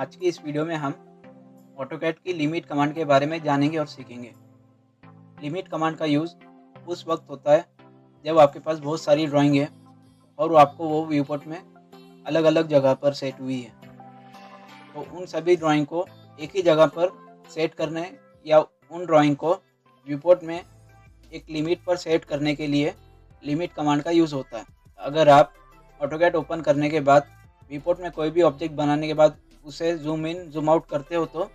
आज की इस वीडियो में हम ऑटोकैड की लिमिट कमांड के बारे में जानेंगे और सीखेंगे। लिमिट कमांड का यूज़ उस वक्त होता है जब आपके पास बहुत सारी ड्राइंग है और आपको वो व्यू पोर्ट में अलग अलग जगह पर सेट हुई है। तो उन सभी ड्राइंग को एक ही जगह पर सेट करने या उन ड्राइंग को व्यू पोर्ट में एक लिमिट पर सेट करने के लिए लिमिट कमांड का यूज़ होता है। अगर आप ऑटोकैड ओपन करने के बाद व्यू पोर्ट में कोई भी ऑब्जेक्ट बनाने के बाद उसे जूम इन जूम आउट करते हो तो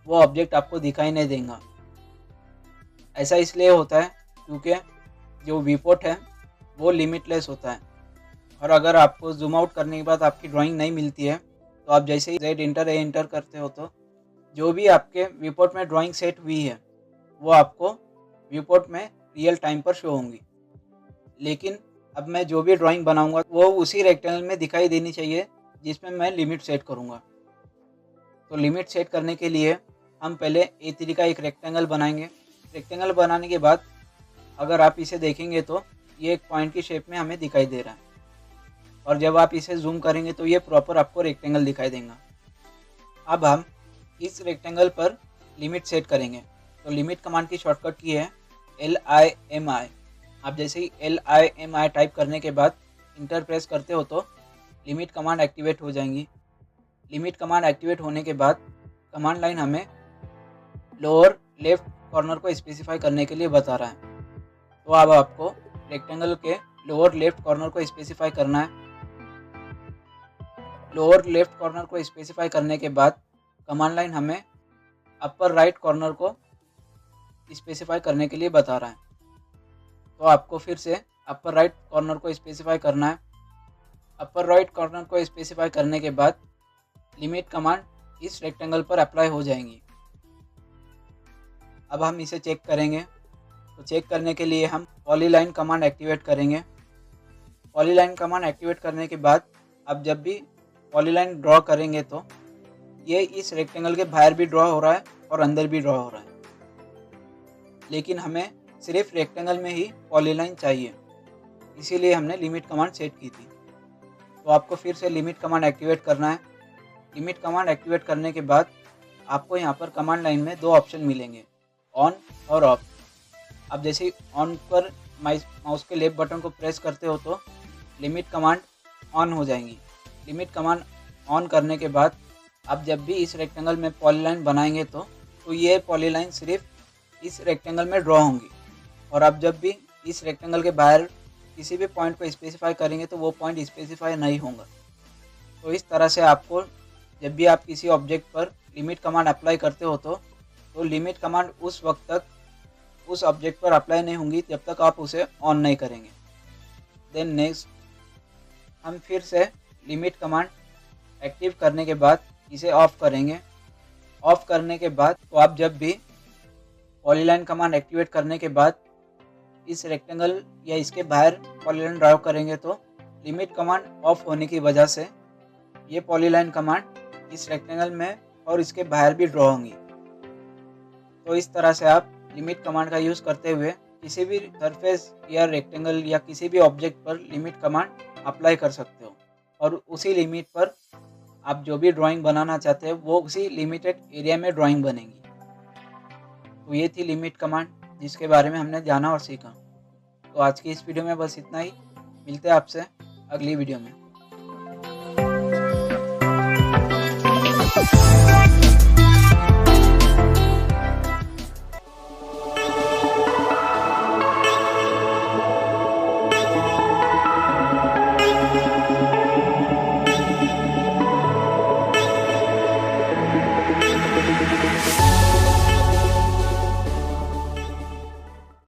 वो ऑब्जेक्ट आपको दिखाई नहीं देगा। ऐसा इसलिए होता है क्योंकि जो व्यू पोर्ट है वो लिमिटलेस होता है और अगर आपको जूम आउट करने के बाद आपकी ड्राइंग नहीं मिलती है तो आप जैसे ही Z इंटर A इंटर करते हो तो जो भी आपके व्यू पोर्ट में ड्राइंग सेट हुई है वो आपको व्यू पोर्ट में रियल टाइम पर शो होंगी। लेकिन अब मैं जो भी ड्राइंग बनाऊंगा वो उसी रेक्टेंगल में दिखाई देनी चाहिए जिसमें मैं लिमिट सेट करूंगा। तो लिमिट सेट करने के लिए हम पहले A3 का एक रेक्टेंगल बनाएंगे। रेक्टेंगल बनाने के बाद अगर आप इसे देखेंगे तो ये एक पॉइंट की शेप में हमें दिखाई दे रहा है और जब आप इसे जूम करेंगे तो ये प्रॉपर आपको रेक्टेंगल दिखाई देगा। अब हम इस रेक्टेंगल पर लिमिट सेट करेंगे। तो लिमिट कमांड की शॉर्टकट की है LIMI। आप जैसे ही LIMI टाइप करने के बाद इंटर प्रेस करते हो तो लिमिट कमांड एक्टिवेट हो जाएंगी। लिमिट कमांड एक्टिवेट होने के बाद कमांड लाइन हमें लोअर लेफ्ट कॉर्नर को स्पेसिफाई करने के लिए बता रहा है। तो अब आपको रेक्टेंगल के लोअर लेफ्ट कॉर्नर को स्पेसिफाई करना है। लोअर लेफ्ट कॉर्नर को स्पेसिफाई करने के बाद कमांड लाइन हमें अपर राइट कॉर्नर को स्पेसिफाई करने के लिए बता रहा है। तो आपको फिर से अपर राइट कॉर्नर को स्पेसिफाई करना है। अपर राइट कॉर्नर को स्पेसिफाई करने के बाद लिमिट कमांड इस रेक्टेंगल पर अप्लाई हो जाएंगी। अब हम इसे चेक करेंगे। तो चेक करने के लिए हम पॉलीलाइन कमांड एक्टिवेट करेंगे। पॉलीलाइन कमांड एक्टिवेट करने के बाद अब जब भी पॉलीलाइन ड्रॉ करेंगे तो ये इस रेक्टेंगल के बाहर भी ड्रॉ हो रहा है और अंदर भी ड्रॉ हो रहा है, लेकिन हमें सिर्फ रेक्टेंगल में ही पॉलीलाइन चाहिए, इसीलिए हमने लिमिट कमांड सेट की थी। तो आपको फिर से लिमिट कमांड एक्टिवेट करना है। लिमिट कमांड एक्टिवेट करने के बाद आपको यहाँ पर कमांड लाइन में दो ऑप्शन मिलेंगे, ऑन और ऑफ। आप जैसे ही ऑन पर माउस के लेफ्ट बटन को प्रेस करते हो तो लिमिट कमांड ऑन हो जाएंगी। लिमिट कमांड ऑन करने के बाद आप जब भी इस रेक्टेंगल में पॉलीलाइन बनाएंगे तो ये पॉलीलाइन सिर्फ इस रेक्टेंगल में ड्रॉ होंगी और आप जब भी इस रेक्टेंगल के बाहर किसी भी पॉइंट को स्पेसिफाई करेंगे तो वो पॉइंट स्पेसिफाई नहीं होगा। तो इस तरह से आपको जब भी आप किसी ऑब्जेक्ट पर लिमिट कमांड अप्लाई करते हो तो लिमिट कमांड उस वक्त तक उस ऑब्जेक्ट पर अप्लाई नहीं होंगी जब तक आप उसे ऑन नहीं करेंगे। देन नेक्स्ट हम फिर से लिमिट कमांड एक्टिव करने के बाद इसे ऑफ करेंगे। ऑफ करने के बाद तो आप जब भी पॉलीलाइन कमांड एक्टिवेट करने के बाद इस रेक्टेंगल या इसके बाहर पॉलीलाइन ड्राइव करेंगे तो लिमिट कमांड ऑफ होने की वजह से ये पॉलीलाइन कमांड इस रेक्टेंगल में और इसके बाहर भी ड्रॉ होंगी। तो इस तरह से आप लिमिट कमांड का यूज़ करते हुए किसी भी सरफेस या रेक्टेंगल या किसी भी ऑब्जेक्ट पर लिमिट कमांड अप्लाई कर सकते हो और उसी लिमिट पर आप जो भी ड्राइंग बनाना चाहते हैं वो उसी लिमिटेड एरिया में ड्राइंग बनेगी। तो ये थी लिमिट कमांड जिसके बारे में हमने जाना और सीखा। तो आज की इस वीडियो में बस इतना ही। मिलते हैं आपसे अगली वीडियो में।